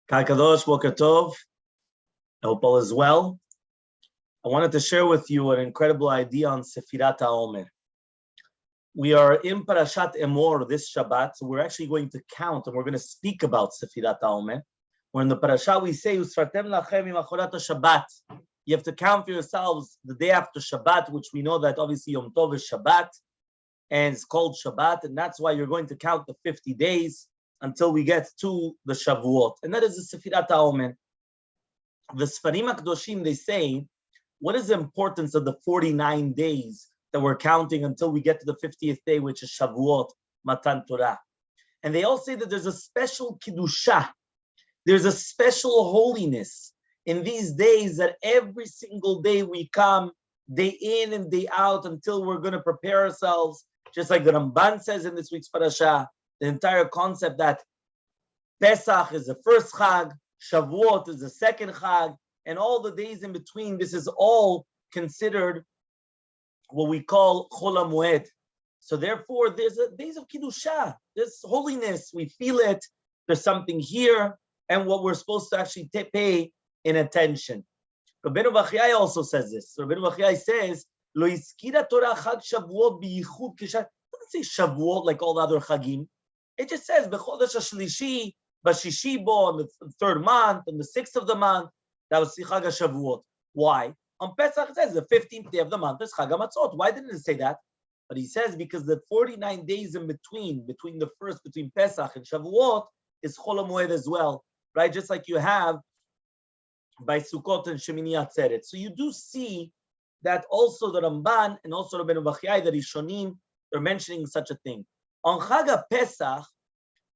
Kadosh, Boker Tov. I hope all is well. I wanted to share with you an incredible idea on Sefirat Haomer. We are in Parashat Emor this Shabbat, so we're actually going to count and we're going to speak about Sefirat Haomer. Where in the Parashat we say, Usfartem lachem imachorat Shabbat. You have to count for yourselves the day after Shabbat, which we know that obviously Yom Tov is Shabbat, and it's called Shabbat, and that's why you're going to count the 50 days until we get to the Shavuot, and that is the Sefirat Haomer. The Sfarim HaKadoshim, they say, what is the importance of the 49 days that we're counting until we get to the 50th day, which is Shavuot, Matan Torah? And they all say that there's a special Kiddusha, there's a special holiness in these days, that every single day we come, day in and day out, until we're going to prepare ourselves, just like the Ramban says in this week's Parashat. The entire concept that Pesach is the first Chag, Shavuot is the second Chag, and all the days in between, this is all considered what we call Chol HaMoed. So therefore, there's a days of Kiddusha, there's holiness, we feel it, there's something here, and what we're supposed to actually pay in attention. Rabbeinu Bachiyai also says this. Rabbeinu Bachiyai says, Lo izkira Torah Chag Shavuot biyichud kishat. It doesn't say Shavuot like all the other Chagim. It just says B'chodesh HaShlishi, B'shishi bo, on the third month, on the 6th of the month. That was Chag HaShavuot. Why? On Pesach it says the 15th day of the month is Chag HaMatzot. Why didn't it say that? But he says because the 49 days in between Pesach and Shavuot is Chol HaMoed as well, right? Just like you have by Sukkot and Shemini Atzeret. So you do see that also the Ramban and also Rabbeinu Bachiyai, the Rishonim, they're mentioning such a thing. On Chag Pesach,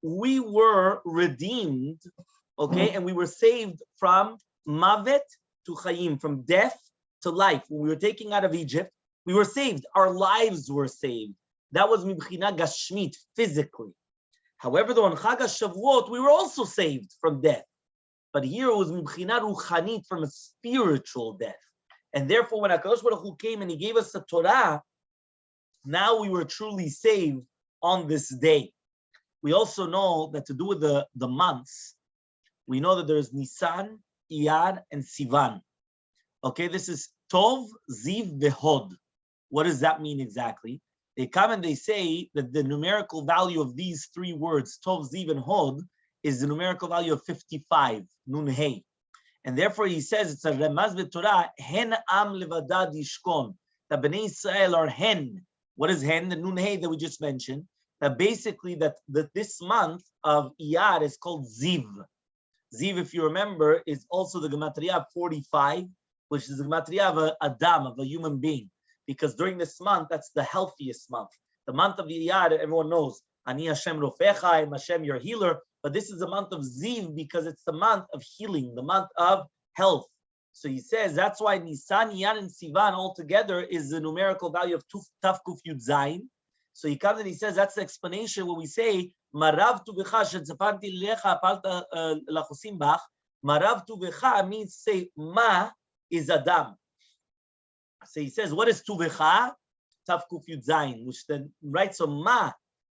we were redeemed, okay, and we were saved from Mavet to Chayim, from death to life. When we were taken out of Egypt, we were saved. Our lives were saved. That was Mibchina Gashmit, physically. However, though on Chag Shavuot, we were also saved from death. But here it was Mibchina Ruchanit, from a spiritual death. And therefore, when HaKadosh Baruch Hu came and He gave us the Torah, now we were truly saved on this day. We also know that to do with the months, we know that there's Nisan, Iyar, and Sivan. Okay, this is Tov, Ziv, Vehod. What does that mean exactly? They come and they say that the numerical value of these three words, Tov, Ziv, and Hod, is the numerical value of 55, Nun Hey. And therefore he says, it's a Remaz B'Torah, Hen Am Levadad Yishkon. That Bnei Israel are Hen. What is Hen? The Nun Hey that we just mentioned. That basically that this month of Iyar is called Ziv. Ziv, if you remember, is also the Gematria of 45, which is the Gematria of a Adam, of a human being. Because during this month, that's the healthiest month. The month of Iyar, everyone knows, Ani Hashem Rofecha, I'm Hashem your healer. But this is the month of Ziv because it's the month of healing, the month of health. So he says that's why Nisan, Iyar, and Sivan all together is the numerical value of Taf Kuf Yud Zayin. So he comes and he says that's the explanation when we say Marav Tuvecha Shetzapanti Lecha Palta Lachosim Bach. Marav Tuvecha means say Ma is Adam. So he says what is Tuvecha? Taf Kuf Yud Zayin, which then right. So Ma,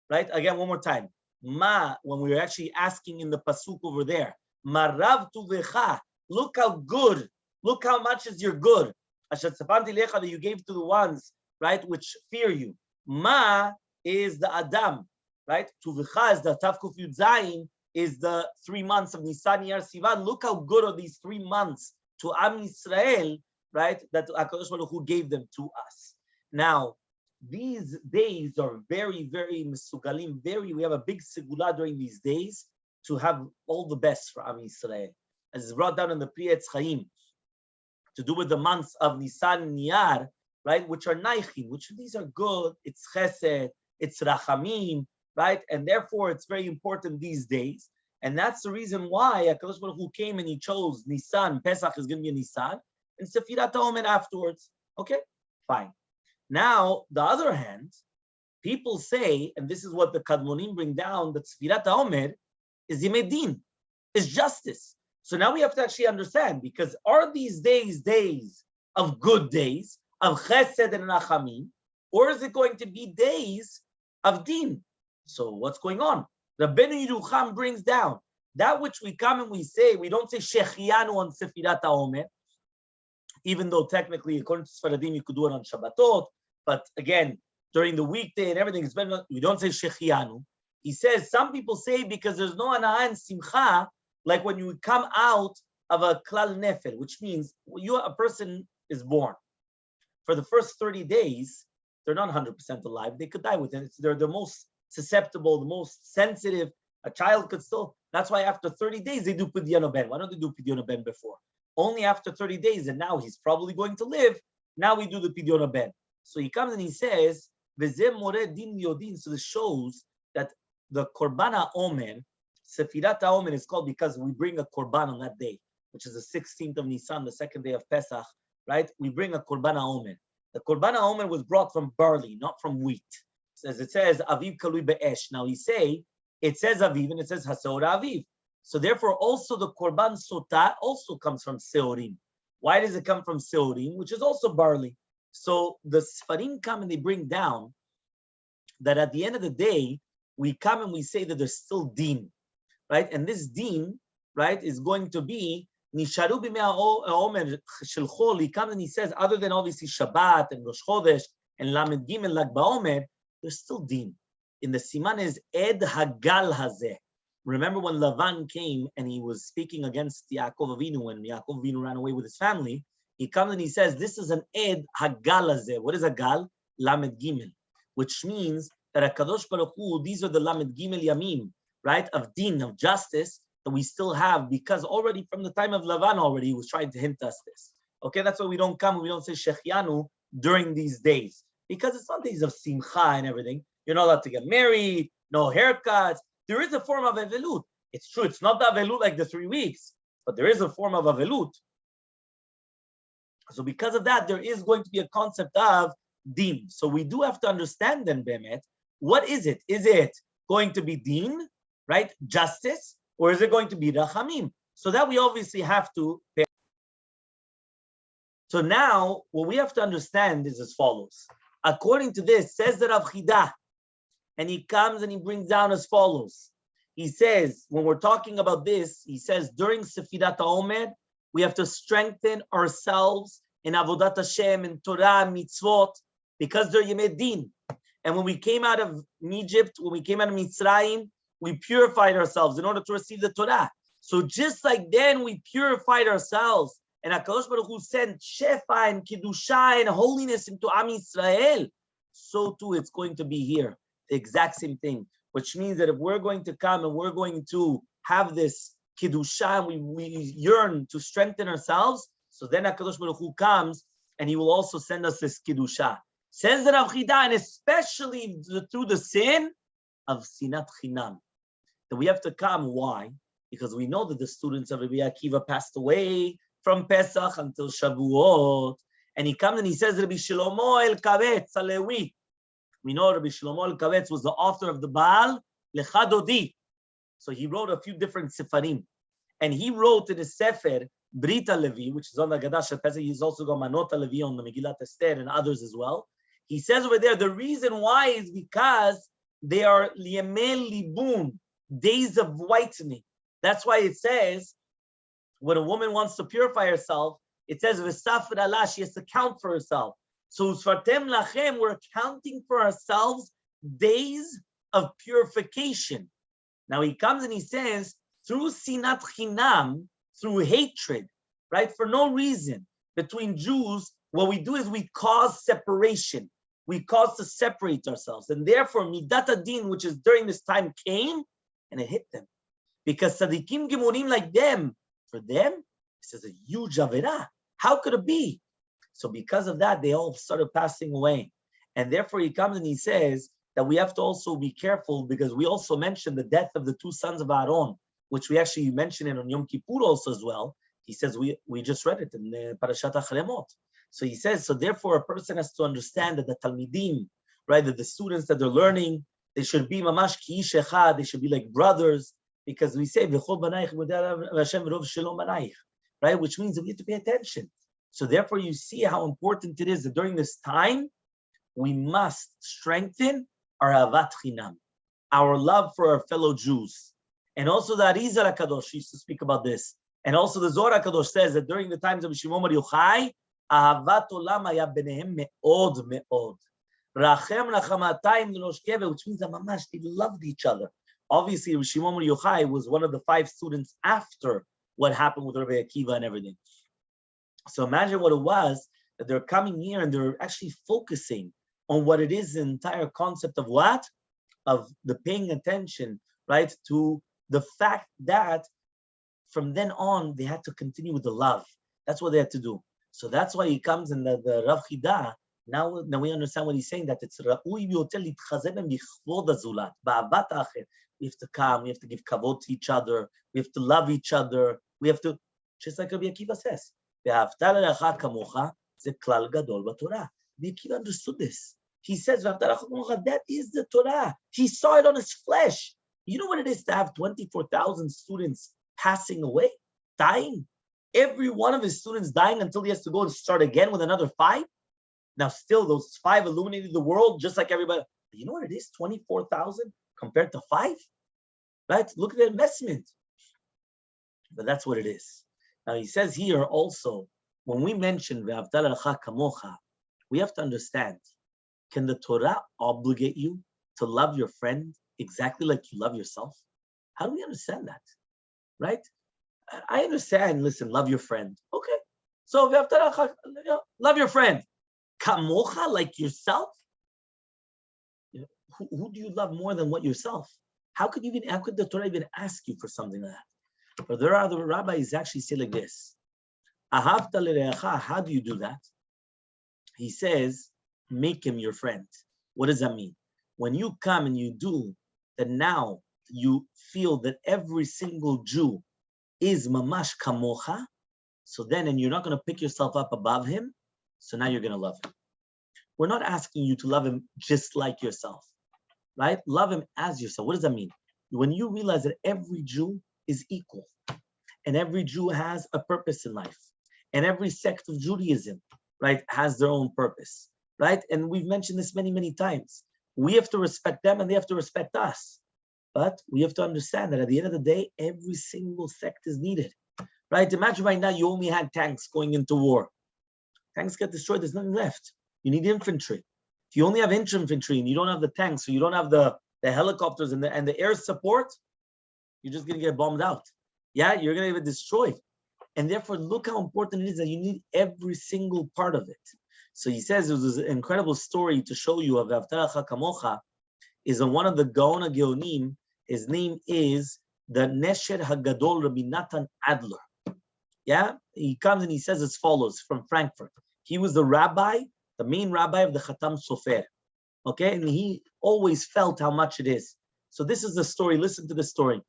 right again one more time. Ma, when we were actually asking in the pasuk over there, Marav Tuvecha. Look how good. Look how much is your good. Ashetzapanti Lecha that you gave to the ones, right, which fear you. Ma is the Adam, right? Tuvecha is the Tav Kuf Yud Zayin, is the 3 months of Nisan, Iyar, Sivan. Look how good are these 3 months to Am Yisrael, right? That HaKadosh Baruch Hu gave them to us. Now, these days are very, very mesugalim. We have a big segula during these days to have all the best for Am Yisrael, as is brought down in the Pri Etz Chaim, to do with the months of Nisan and Iyar, right, which are Naichim, which these are good, it's Chesed, it's Rachamim, right, and therefore it's very important these days, and that's the reason why HaKadosh Baruch Hu came and He chose Nisan, Pesach is going to be a Nisan, and Sefirat Haomer afterwards. Okay, fine. Now, the other hand, people say, and this is what the Kadmonim bring down, that Sefirat Haomer is Yemei Din, is justice. So now we have to actually understand, because are these days of good days, of chesed and rachamim, or is it going to be days of din? So what's going on? Rabbeinu Yerucham brings down that which we come and we say, we don't say Shechianu on Sefirat Haomer, even though technically, according to Sfaradim, you could do it on Shabbatot, but again, during the weekday and everything, it's better, we don't say Shechianu. He says, some people say because there's no Anah and Simcha, like when you come out of a Klal Nefel, which means a person is born. For the first 30 days, they're not 100% alive. They could die within it. They're the most susceptible, the most sensitive. A child could still, that's why after 30 days, they do Pidyon Ben. Why don't they do Pidyon Ben before? Only after 30 days, and now he's probably going to live. Now we do the Pidyon Ben. So he comes and he says, V'zeh moreh din yodin. So this shows that the Korban HaOmer, Sefirat HaOmer is called because we bring a Korban on that day, which is the 16th of Nisan, the second day of Pesach, right? We bring a Korban HaOmer. The Korban HaOmer was brought from barley, not from wheat. As it says, Aviv kalui be'esh. Now it says Aviv and it says Haseor Aviv. So therefore also the Korban Sotah also comes from Seorim. Why does it come from Seorim, which is also barley? So the Sfarim come and they bring down that at the end of the day, we come and we say that there's still din, right? And this din, right, is going to be Nisharu b'mei ha'omer shel chol. He comes and he says, other than obviously Shabbat and Rosh Chodesh and Lamed Gimel Lag BaOmer, there's still din. In the Siman is Ed Hagal Hazeh. Remember when Lavan came and he was speaking against Yaakov Avinu, when Yaakov Avinu ran away with his family, he comes and he says, this is an Ed Hagal Hazeh. What is Hagal? Lamed Gimel. Which means that HaKadosh Baruch Hu, these are the Lamed Gimel Yamim, right, of din, of justice, that we still have, because already from the time of Lavan already, he was trying to hint us this. Okay, that's why we don't come, we don't say Shechianu during these days, because it's not days of Simcha and everything. You're not allowed to get married, no haircuts. There is a form of Avelut. It's true, it's not the Avelut like the 3 weeks, but there is a form of Avelut. So because of that, there is going to be a concept of din. So we do have to understand then, Bemet, what is it? Is it going to be din, right, justice, or is it going to be rachamim? So that we obviously have to pay. So now, what we have to understand is as follows. According to this, says the Rav Chida, and he comes and he brings down as follows. He says, when we're talking about this, he says, during Sefirat HaOmer, we have to strengthen ourselves in Avodat Hashem, in Torah, mitzvot, because they're Yemei Din. And when we came out of Egypt, when we came out of Mitzrayim, we purified ourselves in order to receive the Torah. So just like then we purified ourselves, and HaKadosh Baruch Hu sent Shefa and Kiddusha and holiness into Am Yisrael, so too it's going to be here. The exact same thing, which means that if we're going to come and we're going to have this Kiddusha, we yearn to strengthen ourselves, so then HaKadosh Baruch Hu comes and he will also send us this Kiddusha. Says the Rav Chida, and especially through the sin of Sinat Chinam. That we have to come. Why? Because we know that the students of Rabbi Akiva passed away from Pesach until Shavuot. And he comes and he says, Rabbi Shlomo El-Kavetz Alewi. We know Rabbi Shlomo El-Kavetz was the author of the Baal Lecha Dodi. So he wrote a few different Sefarim. And he wrote in his Sefer, Brita Levi, which is on the Gadash of Pesach. He's also got Manota Levi on the Megillat Esther and others as well. He says over there, the reason why is because they are Liemel Libun, days of whitening. That's why it says, when a woman wants to purify herself, it says, V'safir Allah, she has to count for herself. So, Usfartem Lachem, we're counting for ourselves days of purification. Now he comes and he says, through Sinat Chinam, through hatred, right, for no reason, between Jews, what we do is we cause separation. We cause to separate ourselves. And therefore, Midat Adin, which is during this time, came and it hit them. Because Sadikim Gemurim like them, for them, this is a huge Avirah. How could it be? So because of that, they all started passing away. And therefore, he comes and he says that we have to also be careful, because we also mentioned the death of the 2 sons of Aaron, which we actually mentioned it on Yom Kippur also as well. He says, we just read it in Parashat Achremot. So he says, so therefore a person has to understand that the Talmidim, right, that the students that they're learning, they should be mamash ki ish echad, they should be like brothers, because we say, v'chol banaich Hashem v'rov shalom banaich, right, which means that we have to pay attention. So therefore you see how important it is that during this time, we must strengthen our avat chinam, our love for our fellow Jews. And also the Arizal HaKadosh used to speak about this. And also the Zohar HaKadosh says that during the times of Shimon Bar Yochai, Ahavat Olam haya benehem me'od me'od. Rachem rachamatayim l'noshkeve, which means that mamash, they loved each other. Obviously, Shimon Bar Yochai was one of the 5 students after what happened with Rabbi Akiva and everything. So imagine what it was that they're coming here and they're actually focusing on what it is, the entire concept of what? Of the paying attention, right, to the fact that from then on, they had to continue with the love. That's what they had to do. So that's why he comes in the Rav Chida. Now we understand what he's saying, that it's Ra'ui biyoter litchazeh b'chvod hazulat, ba'avat ha'acher. We have to come, we have to give kavod to each other, we have to love each other, we have to, just like Rabbi Akiva says, ve'ahavta l'reacha kamocha, ze klal gadol b'Torah. Rabbi Akiva understood this. He says, ve'ahavta l'reacha kamocha, that is the Torah. He saw it on his flesh. You know what it is to have 24,000 students passing away, dying? Every one of his students dying until he has to go and start again with another 5. Now, still, those 5 illuminated the world just like everybody. But you know what it is? 24,000 compared to 5, right? Look at the investment. But that's what it is. Now, he says here also, when we mention ve'ahavta l'reacha kamocha, we have to understand: can the Torah obligate you to love your friend exactly like you love yourself? How do we understand that, right? I understand, listen, love your friend. Okay. So, love your friend. Kamocha, like yourself? Who do you love more than what yourself? How could the Torah even ask you for something like that? But there are the rabbis actually say like this. Ahavta l'reacha, how do you do that? He says, make him your friend. What does that mean? When you come and you do, then now you feel that every single Jew is mamash kamocha, so then, and you're not going to pick yourself up above him, so now you're going to love him. We're not asking you to love him just like yourself, right? Love him as yourself. What does that mean? When you realize that every Jew is equal, and every Jew has a purpose in life, and every sect of Judaism, right, has their own purpose, right? And we've mentioned this many, many times. We have to respect them, and they have to respect us. But we have to understand that at the end of the day, every single sect is needed, right? Imagine right now you only had tanks going into war. Tanks get destroyed, there's nothing left. You need infantry. If you only have infantry and you don't have the tanks, or you don't have the helicopters and the air support, you're just going to get bombed out. Yeah, you're going to get destroyed. And therefore, look how important it is that you need every single part of it. So he says it was an incredible story to show you of ve'ahavta l'reacha kamocha, is on one of the Gaon HaGeonim. His name is the Nesher Hagadol Rabbi Natan Adler. Yeah, he comes and he says as follows from Frankfurt. He was the rabbi, the main rabbi of the Khatam Sofer. Okay, and he always felt how much it is. So this is the story. Listen to the story.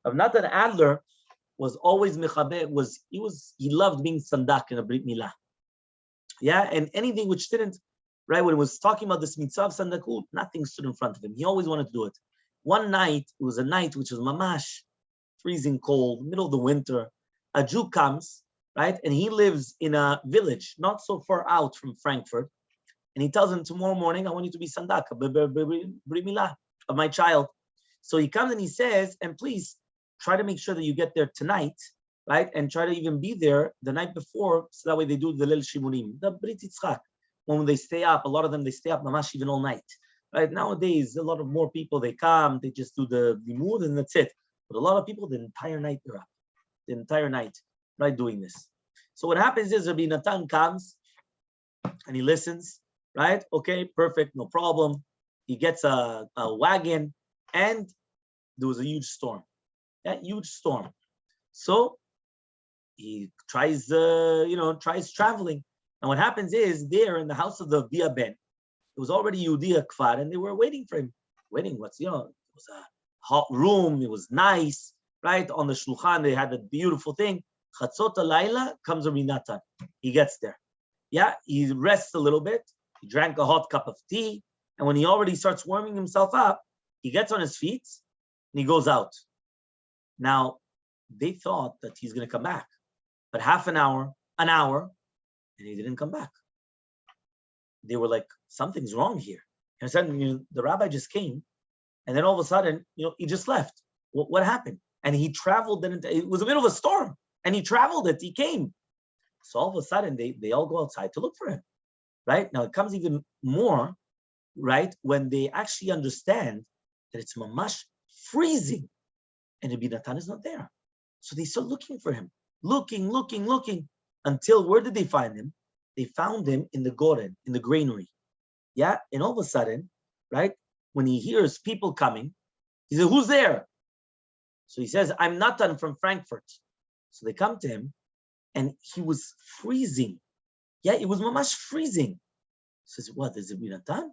Of Natan Adler was always mechaber. He loved being sandak in a brit milah. Yeah, and anything which didn't, right, when it was talking about this mitzvah of sandakut, nothing stood in front of him. He always wanted to do it. One night, it was a night which was mamash, freezing cold, middle of the winter. A Jew comes, right, and he lives in a village not so far out from Frankfurt, and he tells him, tomorrow morning, I want you to be sandak, brit milah of my child. So he comes and he says, and please try to make sure that you get there tonight, right, and try to even be there the night before, so that way they do the Lel Shimurim, the Brit Yitzchak. When they stay up, a lot of them, they stay up mamash even all night. Right, nowadays, a lot of more people, they come, they just do the limud and that's it. But a lot of people, the entire night they're up. The entire night, right, doing this. So what happens is Rabbi Natan comes and he listens, right? Okay, perfect, no problem. He gets a wagon, and there was a huge storm. That huge storm. So he tries traveling. And what happens is there in the house of the Via Ben, it was already Yehudi Kfar, and they were waiting for him. It was a hot room, it was nice, right? On the shulchan, they had a beautiful thing. Chatzot halayla comes Rabbi Natan. He gets there. Yeah, he rests a little bit. He drank a hot cup of tea, and when he already starts warming himself up, he gets on his feet, and he goes out. Now, they thought that he's going to come back. But half an hour, and he didn't come back. They were like, something's wrong here. And suddenly, the rabbi just came, and then all of a sudden, he just left. What happened? and he traveled. It was a middle of a storm, and he traveled it. He came. So all of a sudden, they all go outside to look for him. Right now, it comes even more, right, when they actually understand that it's mamash freezing, and Rabbi Natan is not there. So they start looking for him, looking, until where did they find him? They found him in the Goren, in the granary. Yeah, and all of a sudden, right, when he hears people coming, he says, "Who's there?" So he says, "I'm Natan from Frankfurt." So they come to him, and he was freezing. Yeah, it was mamash freezing. He says, "What is it, Natan?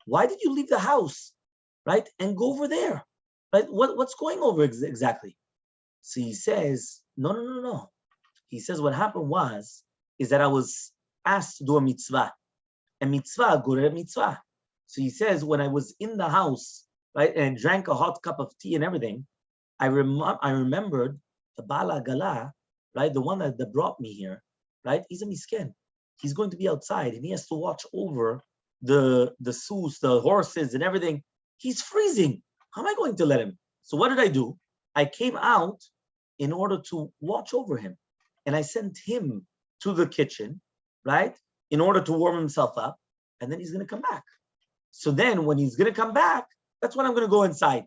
Why did you leave the house, right, and go over there? Right? What's going over exactly?" So he says, No. He says, what happened is that I was asked to do a mitzvah. A mitzvah, gure mitzvah. So he says, when I was in the house, right, and drank a hot cup of tea and everything, I remembered the Bala Gala, right, the one that brought me here, right, he's a misken. He's going to be outside, and he has to watch over the sus, the horses and everything. He's freezing. How am I going to let him? So what did I do? I came out in order to watch over him. And I sent him to the kitchen, right, in order to warm himself up. And then he's going to come back. So then when he's going to come back, that's when I'm going to go inside.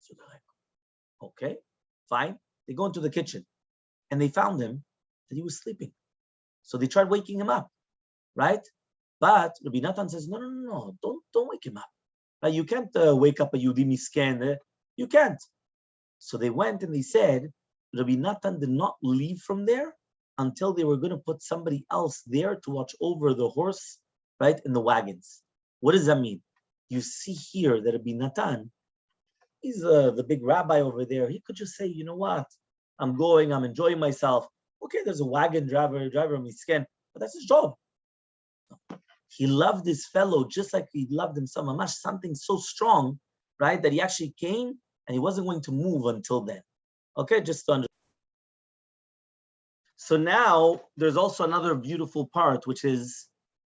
So they're like, okay, fine. They go into the kitchen, and they found him that he was sleeping. So they tried waking him up, right? But Rabbi Natan says, no, don't wake him up. Right? You can't wake up a Yehudi misken. You can't. So they went and they said, Rabbi Natan did not leave from there until they were going to put somebody else there to watch over the horse, right, in the wagons. What does that mean? You see here that Rabbi Natan, he's the big rabbi over there. He could just say, you know what? I'm enjoying myself. Okay, there's a wagon driver misken, but that's his job. He loved this fellow just like he loved himself. Mamash, something so strong, right, that he actually came and he wasn't going to move until then. Okay, just to understand. So now there's also another beautiful part, which is,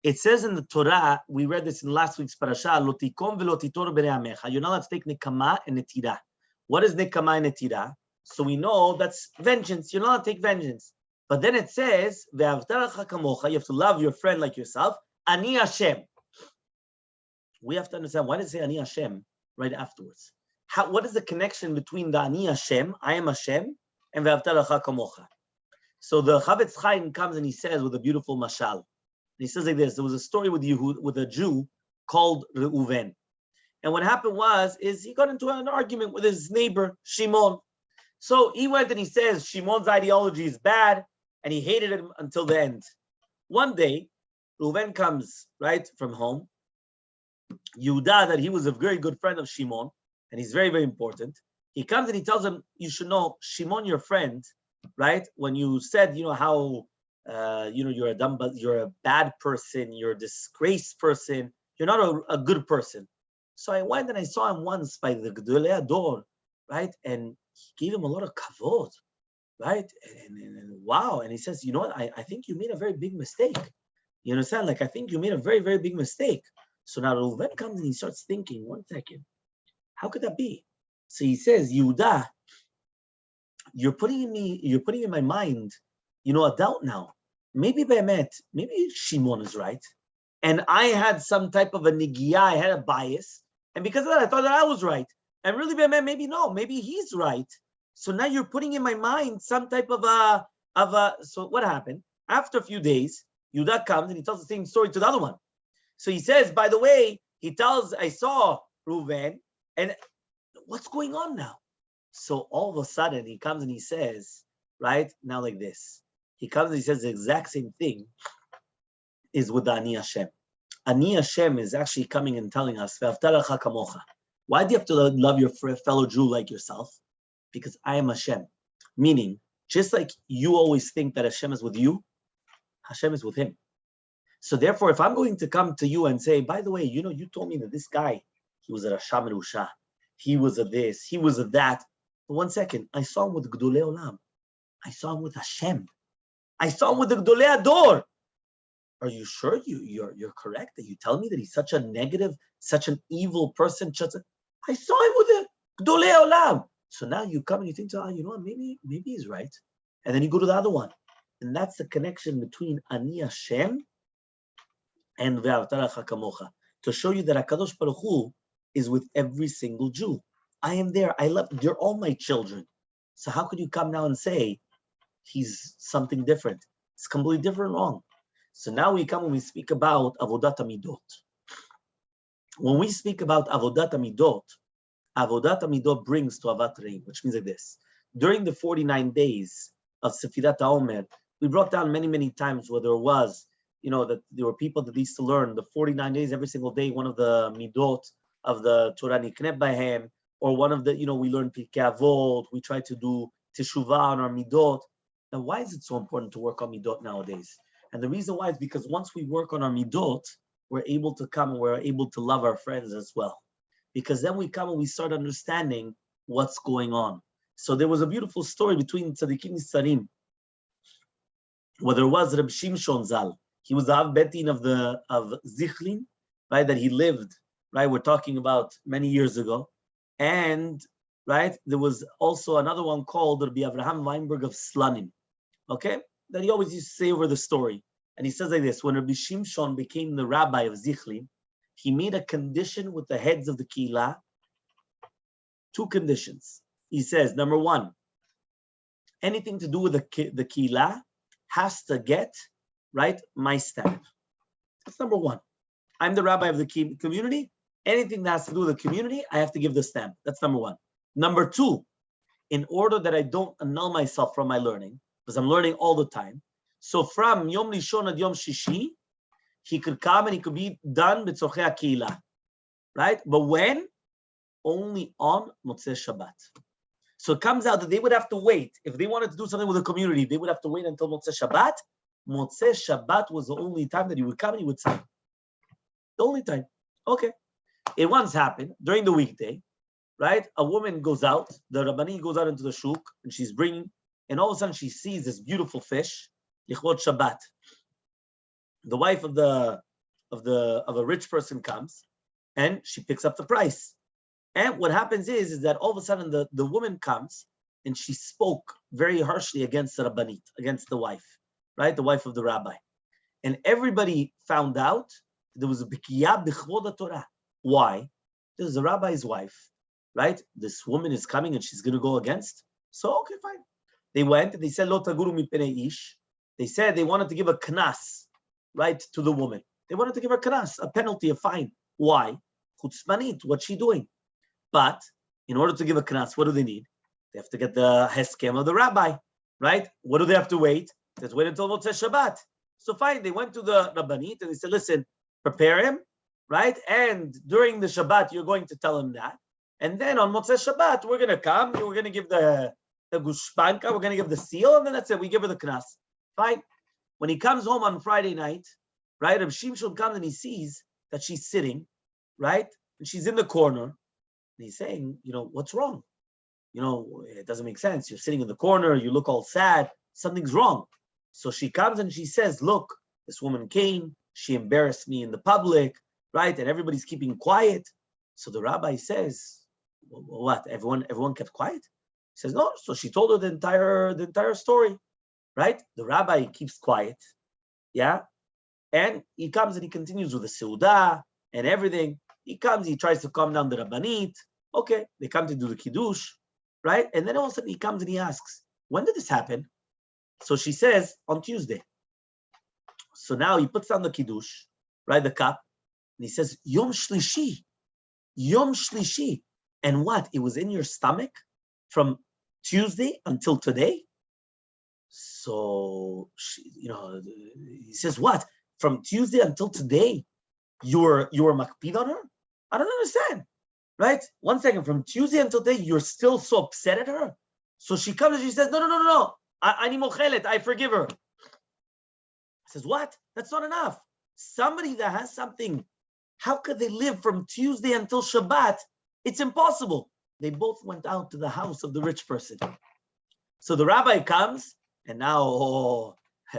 it says in the Torah, we read this in last week's Parashat, Lo tikom velo titor b'nei amecha. You're not allowed to take nekama and netira. What is nekama and netira? So we know that's vengeance. You're not allowed to take vengeance. But then it says, ve'avta lecha kamocha. You have to love your friend like yourself. Ani Hashem. We have to understand, why does it say Ani Hashem right afterwards? What is the connection between the Ani Hashem, I am Hashem, and ve'avta lecha kamocha? So the Chavetz Chaim comes and he says with a beautiful mashal. He says like this: there was a story with a Jew called Reuven, and what happened is he got into an argument with his neighbor Shimon. So he went and he says Shimon's ideology is bad, and he hated him until the end. One day, Reuven comes right from home. Yehuda, that he was a very good friend of Shimon, and he's very, very important. He comes and he tells him, "You should know, Shimon, your friend, right? When you said, how." You're a bad person, you're a disgraced person, you're not a good person. So I went and I saw him once by the Gedolei Ador, right? And he gave him a lot of kavod, right? And wow. And he says, you know what? I think you made a very big mistake. You understand? Like, I think you made a very, very big mistake. So now Reuven comes and he starts thinking, 1 second, how could that be? So he says, Yehuda, you're putting in my mind, a doubt now. Maybe Shimon is right. And I had some type of a nigiyah, I had a bias. And because of that, I thought that I was right. And really, maybe no, maybe he's right. So now you're putting in my mind some type of so what happened? After a few days, Yehuda comes and he tells the same story to the other one. So he says, by the way, I saw Reuven, and what's going on now? So all of a sudden, he comes and he says, right, now like this. He comes and he says the exact same thing is with the Ani Hashem. Ani Hashem is actually coming and telling us, why do you have to love your fellow Jew like yourself? Because I am Hashem. Meaning, just like you always think that Hashem is with you, Hashem is with him. So therefore, if I'm going to come to you and say, by the way, you told me that this guy, he was a Rasha Merusha, he was a this, he was a that. But 1 second, I saw him with Gedolei Olam. I saw him with Hashem. I saw him with the Gedolei Ador. Are you sure you're correct that you tell me that he's such a negative, such an evil person? I saw him with the Gedolei Olam. So now you come and you think, you know what, maybe he's right. And then you go to the other one. And that's the connection between Ani Hashem and Ve'avataracha Kamocha. To show you that HaKadosh Baruch Hu is with every single Jew. I am there. I love, they're all my children. So how could you come now and say he's something different? It's completely different, wrong. So now we come and we speak about Avodat HaMidot. When we speak about Avodat HaMidot brings to Avat Reim, which means like this. During the 49 days of Sefirat Haomer, we brought down many times where there was, that there were people that used to learn the 49 days every single day, one of the Midot of the Torah Nikneh Bahem, or one of the, we learn Pirkei Avot, we try to do Teshuvah on our Midot. Now, why is it so important to work on Midot nowadays? And the reason why is because once we work on our Midot, we're able to come and we're able to love our friends as well. Because then we come and we start understanding what's going on. So there was a beautiful story between Tzadikim Sarim, where there was Reb Shimshon Zal. He was the Av Betin of Zichlin, right, that he lived, right, we're talking about many years ago. And, right, there was also another one called Rabbi Avraham Weinberg of Slanim, okay, that he always used to say over the story. And he says like this, when Rabbi Shimshon became the rabbi of Zichlin, he made a condition with the heads of the Keilah, 2 conditions. He says, number 1, anything to do with the Keilah has to get, right, my stamp. That's number 1. I'm the rabbi of the community. Anything that has to do with the community, I have to give the stamp. That's number 1. Number 2, in order that I don't annul myself from my learning, because I'm learning all the time. So from Yom Rishon ad Yom Shishi, he could come and he could be done b'tzorchei HaKeilah, right? But when? Only on Motzei Shabbat. So it comes out that they would have to wait. If they wanted to do something with the community, they would have to wait until Motzei Shabbat. Motzei Shabbat was the only time that he would come and he would sign. The only time. Okay. It once happened during the weekday, right? A woman goes out, the Rabbani goes out into the shuk, and she's bringing, and all of a sudden she sees this beautiful fish, Lichvot Shabbat. The wife of a rich person comes, and she picks up the price. And what happens is that all of a sudden the woman comes, and she spoke very harshly against the Rabbanit, against the wife, right? The wife of the rabbi. And everybody found out there was a bikiyah b'chvod Torah. Why? Because the rabbi's wife, right? This woman is coming and she's going to go against. So, okay, fine. They went and they said, Lo taguru mipenei ish. They said they wanted to give a knas, right, to the woman. They wanted to give her knas, a penalty, a fine. Why? Chutzpanit, what's she doing? But in order to give a knas, what do they need? They have to get the heskem of the rabbi, right? What do they have to wait? They have to wait until Motzei Shabbat. So fine, they went to the Rabbanit and they said, listen, prepare him, right? And during the Shabbat, you're going to tell him that. And then on Motzei Shabbat, we're going to come, we're going to give the gushpanka, we're going to give the seal, and then that's it, we give her the knas. Fine. When he comes home on Friday night, right, Reb Shimshon comes and he sees that she's sitting, right? And she's in the corner. And he's saying, what's wrong? It doesn't make sense. You're sitting in the corner, you look all sad, something's wrong. So she comes and she says, look, this woman came, she embarrassed me in the public, right? And everybody's keeping quiet. So the rabbi says, what? Everyone kept quiet? He says, no. So she told her the entire story, right? The rabbi keeps quiet, yeah? And he comes and he continues with the seudah and everything. He comes, he tries to calm down the rabbanit. Okay, they come to do the kiddush, right? And then all of a sudden he comes and he asks, when did this happen? So she says, on Tuesday. So now he puts down the kiddush, right, the cup, and he says, Yom Shlishi. Yom Shlishi. And what? It was in your stomach from Tuesday until today? So, he says, what? From Tuesday until today, you were makpid on her? I don't understand, right? 1 second, from Tuesday until today, you're still so upset at her? So she comes and she says, no. Ani mochelet, I forgive her. I says, what? That's not enough. Somebody that has something, how could they live from Tuesday until Shabbat? It's impossible. They both went out to the house of the rich person. So the rabbi comes, and now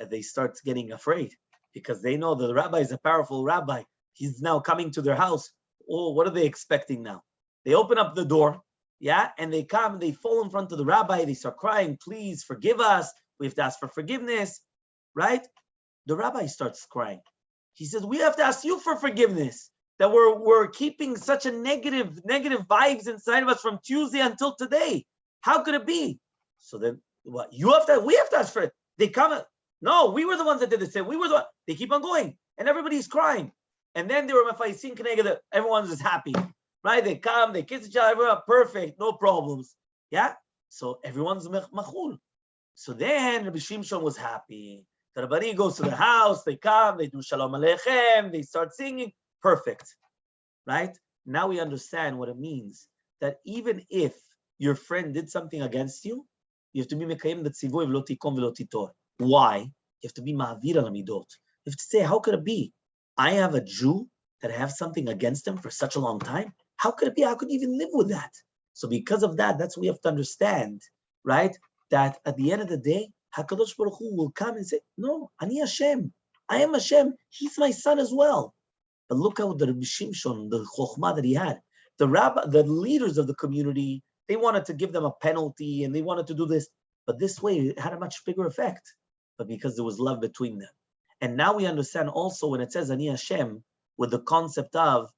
they start getting afraid because they know that the rabbi is a powerful rabbi. He's now coming to their house. Oh, what are they expecting now? They open up the door, Yeah, and they come, they fall in front of the rabbi, they start crying, please forgive us. We have to ask for forgiveness, right? The rabbi starts crying. He says, we have to ask you for forgiveness, that we're keeping such a negative vibes inside of us from Tuesday until today. How could it be? So then what? We have to ask for it. They come, no, we were the ones that did this. We were the ones. They keep on going, and everybody's crying. And then they were mafaisin keneged. Everyone's just happy, right? They come, they kiss each other, perfect, no problems. Yeah. So everyone's machul. So then Rabbi Shimshon was happy. The Rabbani goes to the house, they come, they do Shalom Aleichem, they start singing, perfect, right? Now we understand what it means, that even if your friend did something against you, you have to be mekayem the tzivoy v'lo tikom v'lo titor. Why? You have to be ma'avir al midot. You have to say, how could it be? I have a Jew that I have something against him for such a long time? How could it be? How could you even live with that? So because of that, that's what we have to understand, right? That at the end of the day, HaKadosh Baruch Hu will come and say, no, Ani Hashem. I am Hashem. He's my son as well. But look how the Rabbi Shimshon, the chokhmah that he had, the leaders of the community, they wanted to give them a penalty and they wanted to do this. But this way, it had a much bigger effect. But because there was love between them. And now we understand also when it says Ani Hashem, with the concept of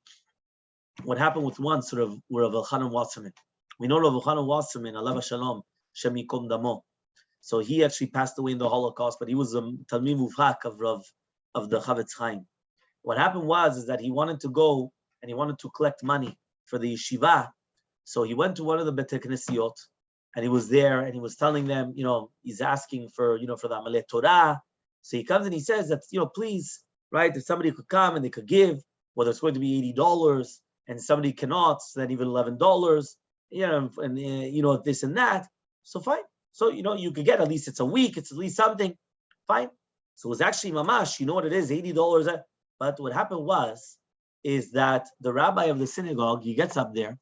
what happened with one sort of Rav Elchanan Wasserman. We know Rav Elchanan Wasserman, Alav Shalom, Shem Yikom Damo. So he actually passed away in the Holocaust, but he was a Talmid Muvhak of the Chavetz Chaim. What happened was that he wanted to go and he wanted to collect money for the yeshiva. So he went to one of the Beit Knesiot and he was there and he was telling them, he's asking for, for the Amaleh Torah. So he comes and he says that, please, right, if somebody could come and they could give, whether it's going to be $80 and somebody cannot, so then even $11, and this and that. So fine. So, you could get, at least it's a week, it's at least something. Fine. So it was actually mamash, what it is, $80. But what happened is that the rabbi of the synagogue, he gets up there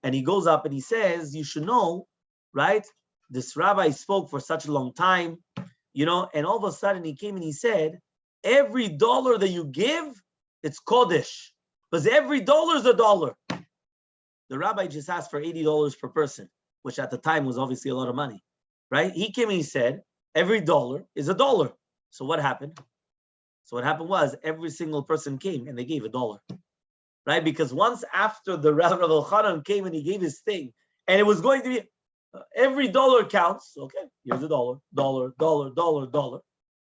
and he goes up and he says, you should know, right? This rabbi spoke for such a long time, and all of a sudden he came and he said, every dollar that you give, it's Kodesh. Because every dollar is a dollar. The rabbi just asked for $80 per person, which at the time was obviously a lot of money, right? He came and he said, every dollar is a dollar. So what happened? So what happened was every single person came and they gave $1, right? Because once after the Rav Elchanan came and he gave his thing, and it was going to be every dollar counts. Okay, here's $1.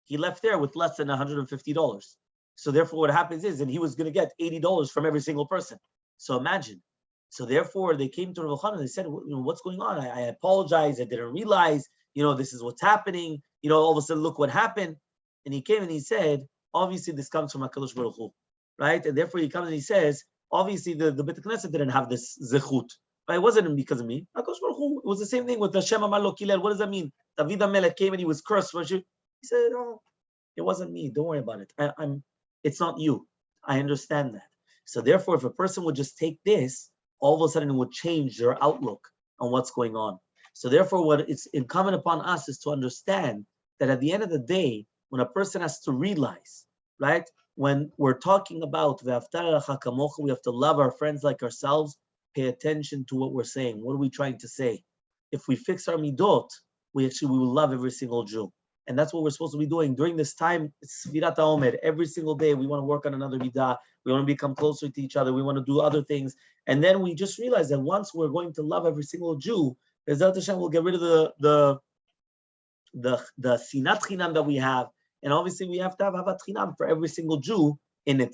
He left there with less than $150. So therefore, what happens is, and he was going to get $80 from every single person. So imagine. So therefore, they came to Rav Elchanan and they said, what's going on? I apologize. I didn't realize. This is what's happening. All of a sudden, look what happened. And he came and he said, obviously, this comes from HaKadosh Baruch Hu, right? And therefore, he comes and he says, obviously, the Beit Knesset didn't have this zechut. Right? It wasn't because of me. HaKadosh Baruch Hu, it was the same thing with Hashem Amar Lo Kilel. What does that mean? David HaMelech came and he was cursed. He said, oh, it wasn't me. Don't worry about it. It's not you. I understand that. So therefore, if a person would just take this, all of a sudden it would change their outlook on what's going on. So therefore, what it's incumbent upon us is to understand that at the end of the day, when a person has to realize, right, when we're talking about we have to love our friends like ourselves, pay attention to what we're saying. What are we trying to say? If we fix our midot, we will love every single Jew. And that's what we're supposed to be doing during this time. It's Sefirat Haomer. Every single day, we want to work on another midah. We want to become closer to each other. We want to do other things. And then we just realize that once we're going to love every single Jew, Bezrat Hashem will get rid of the sinat chinam that we have. And obviously, we have to have havat chinam for every single Jew in it.